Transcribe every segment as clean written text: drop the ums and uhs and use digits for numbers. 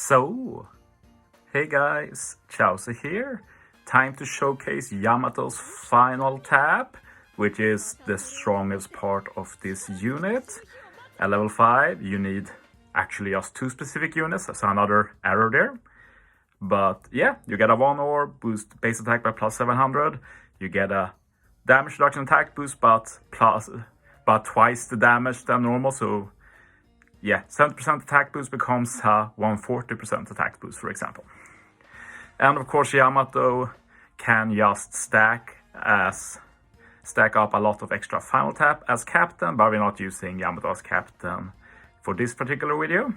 So, hey guys, Chauzu here. Time to showcase Yamato's Final Tap, which is the strongest part of this unit. At level 5, you need actually just 2 specific units, so another arrow there. But yeah, you get a 1 orb, boost base attack by plus 700. You get a damage reduction attack boost, but twice the damage than normal, so yeah, 70% attack boost becomes a 140% attack boost, for example. And of course, Yamato can just stack up a lot of extra Final Tap as captain, but we're not using Yamato as captain for this particular video.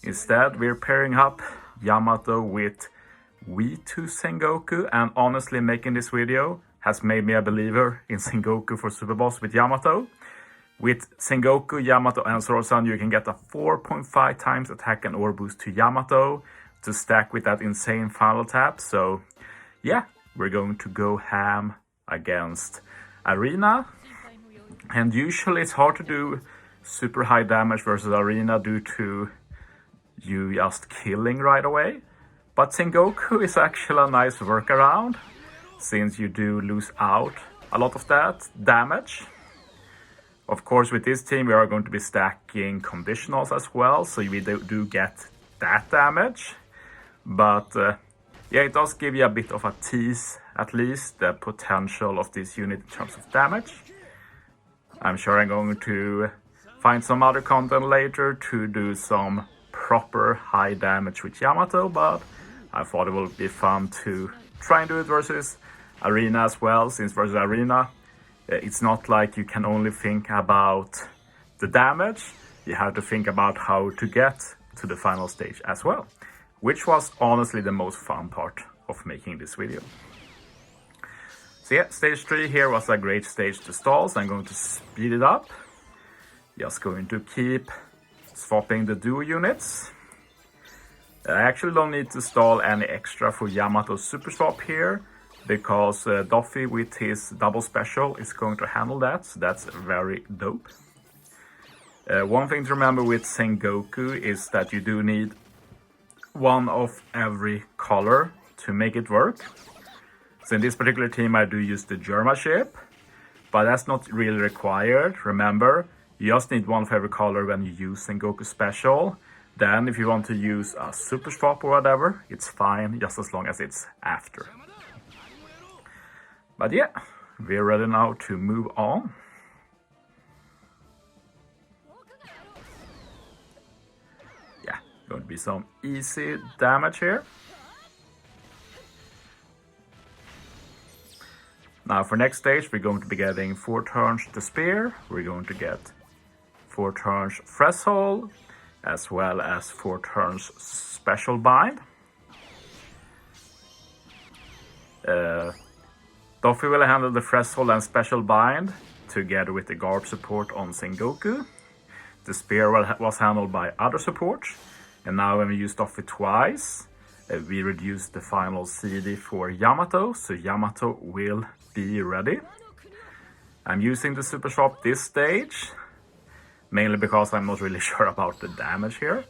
Instead, we're pairing up Yamato with V2 Sengoku, and honestly, making this video has made me a believer in Sengoku for Super Boss with Yamato. With Sengoku, Yamato, and Sorosan, you can get a 4.5 times attack and orb boost to Yamato to stack with that insane Final Tap. So yeah, we're going to go ham against Arena. And usually it's hard to do super high damage versus Arena due to you just killing right away. But Sengoku is actually a nice workaround, since you do lose out a lot of that damage. Of course, with this team, we are going to be stacking conditionals as well, so we do get that damage. But yeah, it does give you a bit of a tease, at least, the potential of this unit in terms of damage. I'm sure I'm going to find some other content later to do some proper high damage with Yamato, but I thought it would be fun to try and do it versus Arena as well, since versus Arena, it's not like you can only think about the damage, you have to think about how to get to the final stage as well, which was honestly the most fun part of making this video. So yeah, stage 3 here was a great stage to stall, so I'm going to speed it up. Just going to keep swapping the duo units. I actually don't need to stall any extra for Yamato's super swap here, because Duffy with his double special is going to handle that, so that's very dope. One thing to remember with Sengoku is that you do need one of every color to make it work. So in this particular team I do use the Germa ship, but that's not really required. Remember, you just need one of every color when you use Sengoku special. Then if you want to use a super swap or whatever, it's fine, just as long as it's after. But yeah, we're ready now to move on. Yeah, going to be some easy damage here. Now for next stage, we're going to be getting 4 turns the spear. We're going to get 4 turns threshold, as well as 4 turns special bind. Duffy will handle the threshold and special bind together with the guard support on Sengoku. The spear was handled by other support, and now when we use Duffy twice, we reduce the final CD for Yamato, so Yamato will be ready. I'm using the super swap this stage, mainly because I'm not really sure about the damage here.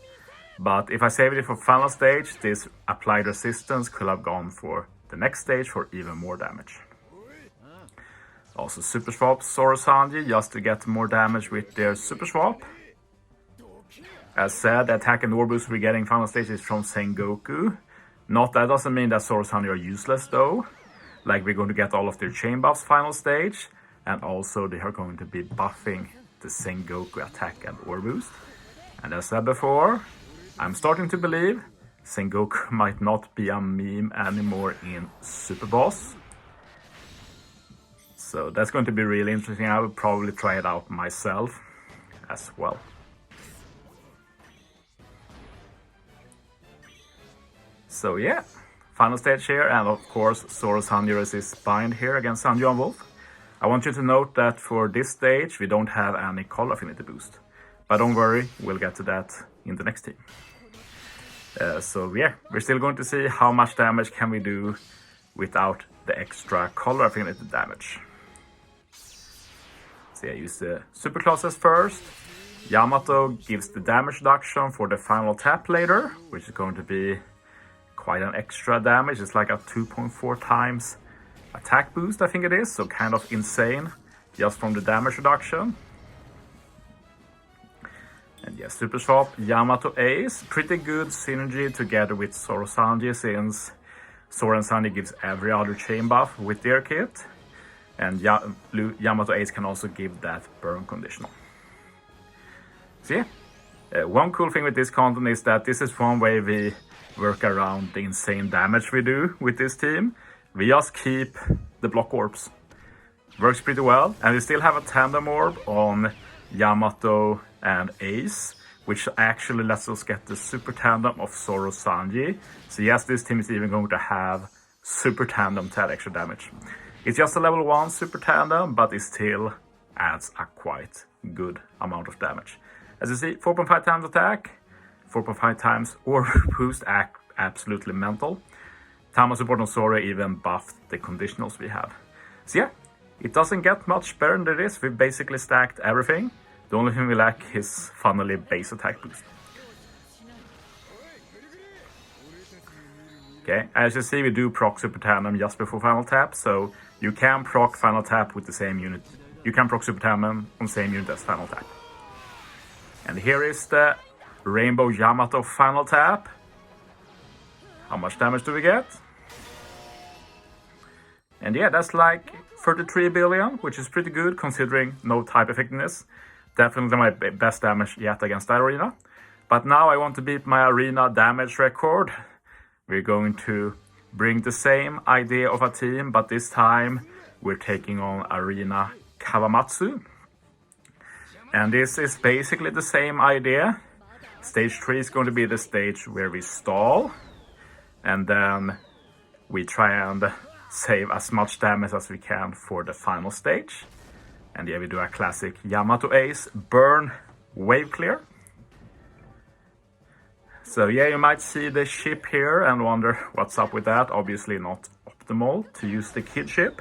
But if I saved it for final stage, this applied resistance could have gone for the next stage for even more damage. Also super swap Sorosanji just to get more damage with their super swap. As said, the attack and orb boost we're getting final stage is from Sengoku. That doesn't mean that Sorosanji are useless though. Like, we're going to get all of their chain buffs final stage, and also they are going to be buffing the Sengoku attack and orb boost. And as said before, I'm starting to believe Sengoku might not be a meme anymore in Super Boss. So that's going to be really interesting. I will probably try it out myself as well. So yeah, final stage here, and of course Sorosanji resists bind here against Sanju and Wolf. I want you to note that for this stage we don't have any color affinity boost. But don't worry, we'll get to that in the next team. So yeah, we're still going to see how much damage can we do without the extra color affinity damage. So yeah, use the super classes first. Yamato gives the damage reduction for the final tap later, which is going to be quite an extra damage. It's like a 2.4 times attack boost, I think it is, so kind of insane just from the damage reduction. And yes, super swap Yamato Ace, pretty good synergy together with Zoro Sanji, since Zoro and Sanji gives every other chain buff with their kit, and Yamato Ace can also give that burn conditional. So yeah, one cool thing with this content is that this is one way we work around the insane damage we do with this team. We just keep the block orbs. Works pretty well, and we still have a tandem orb on Yamato and Ace, which actually lets us get the super tandem of Zoro Sanji. So yes, this team is even going to have super tandem to add extra damage. It's just a level 1 super tandem, but it still adds a quite good amount of damage. As you see, 4.5 times attack, 4.5 times orb boost, absolutely mental. Tama support on Zoro even buffed the conditionals we have. So yeah, it doesn't get much better than this. We basically stacked everything. The only thing we lack is finally base attack boost. Okay, as you see, we do proc super tandem just before final tap, so you can proc final tap with the same unit. You can proc super tandem on the same unit as final tap. And here is the Rainbow Yamato Final Tap. How much damage do we get? And yeah, that's like 33 billion, which is pretty good considering no type effectiveness. Definitely my best damage yet against that arena. But now I want to beat my arena damage record. We're going to bring the same idea of a team, but this time we're taking on arena Kawamatsu. And this is basically the same idea. Stage 3 is going to be the stage where we stall, and then we try and save as much damage as we can for the final stage. And yeah, we do a classic Yamato Ace burn wave clear. So yeah, you might see the ship here and wonder what's up with that. Obviously not optimal to use the kid ship,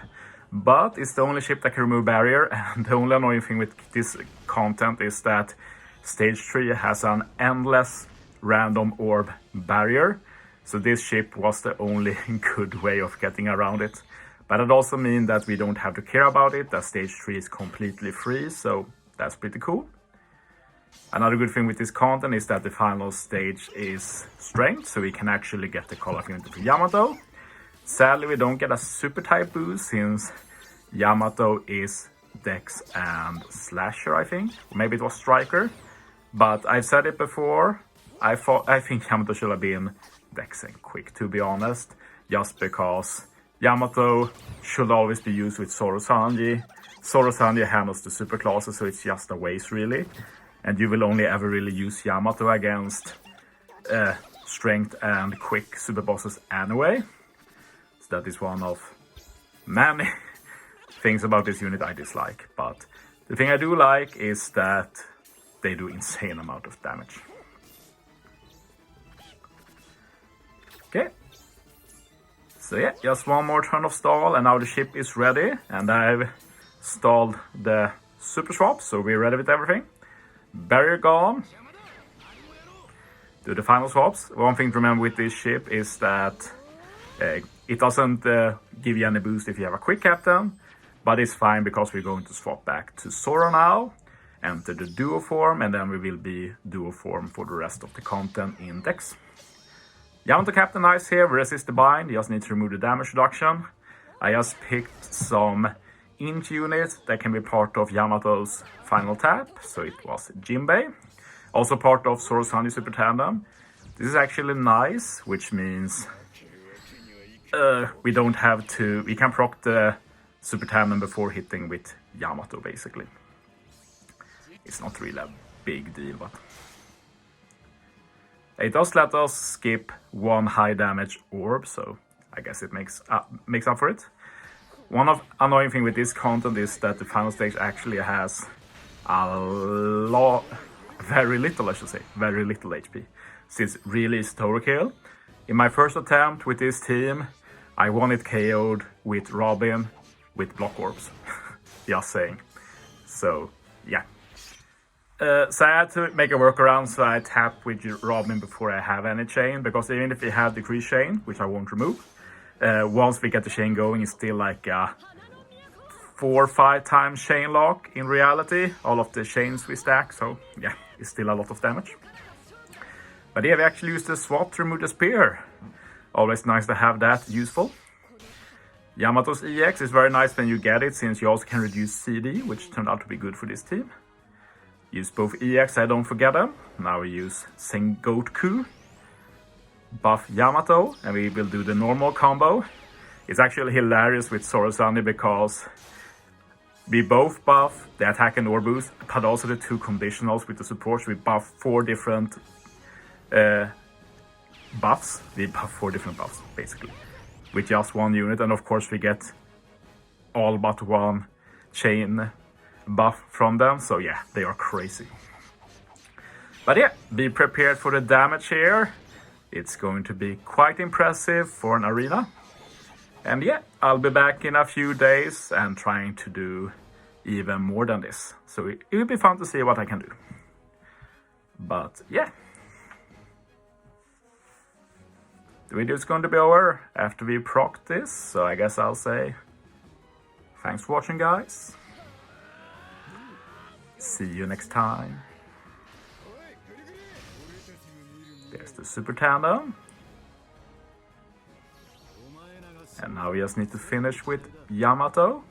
but it's the only ship that can remove barrier. And the only annoying thing with this content is that stage 3 has an endless random orb barrier. So this ship was the only good way of getting around it. But it also means that we don't have to care about it, that stage 3 is completely free, so that's pretty cool. Another good thing with this content is that the final stage is strength, so we can actually get the call affinity for Yamato. Sadly, we don't get a super type boost since Yamato is Dex and Slasher, I think. Or maybe it was Striker. But I've said it before, I think Yamato should have been Dex and Quick, to be honest. Just because Yamato should always be used with Zoro Sanji. Zoro Sanji handles the super classes, so it's just a waste really. And you will only ever really use Yamato against Strength and Quick super bosses anyway. So that is one of many things about this unit I dislike. But the thing I do like is that they do insane amount of damage. Okay. So yeah, just one more turn of stall and now the ship is ready. And I've stalled the super swap, so we're ready with everything. Barrier gone. Do the final swaps. One thing to remember with this ship is that it doesn't give you any boost if you have a quick captain, but it's fine because we're going to swap back to Zoro now, enter the duo form, and then we will be duo form for the rest of the content in Dex. Yamato Captain Ice here, resist the bind, you just need to remove the damage reduction. I just picked some int units that can be part of Yamato's final tap, so it was Jinbei. Also part of Zoro Sanji Super Tandem. This is actually nice, which means we don't have to, we can proc the Super Tandem before hitting with Yamato basically. It's not really a big deal, but it does let us skip one high damage orb, so I guess it makes up for it. One of annoying thing with this content is that the final stage actually has very little HP. Since really is overkill. In my first attempt with this team, I won it KO'd with Robin with block orbs. Just saying. So yeah. So I had to make a workaround, so I tap with Robin before I have any chain, because even if we have decrease chain, which I won't remove, once we get the chain going, it's still like a 4 or 5 times chain lock in reality, all of the chains we stack, so yeah, it's still a lot of damage. But yeah, we actually used the swap to remove the spear. Always nice to have that useful. Yamato's EX is very nice when you get it, since you also can reduce CD, which turned out to be good for this team. Use both EX, I don't forget them. Now we use Sengoku, buff Yamato, and we will do the normal combo. It's actually hilarious with Sorosani because we both buff the attack and aura boost, but also the 2 conditionals with the supports. We buff 4 different buffs. We buff 4 different buffs, basically, with just 1 unit. And of course we get all but 1 chain buff from them, so yeah, they are crazy. But yeah, be prepared for the damage here. It's going to be quite impressive for an arena. And yeah, I'll be back in a few days and trying to do even more than this, so it will be fun to see what I can do. But yeah, the video is going to be over after we proc this, so I guess I'll say thanks for watching, guys. See you next time. There's the super tandem. And now we just need to finish with Yamato.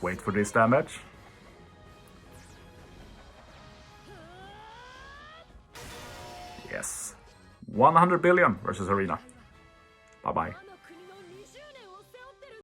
Wait for this damage. Yes. 100 billion versus Arena. Bye-bye.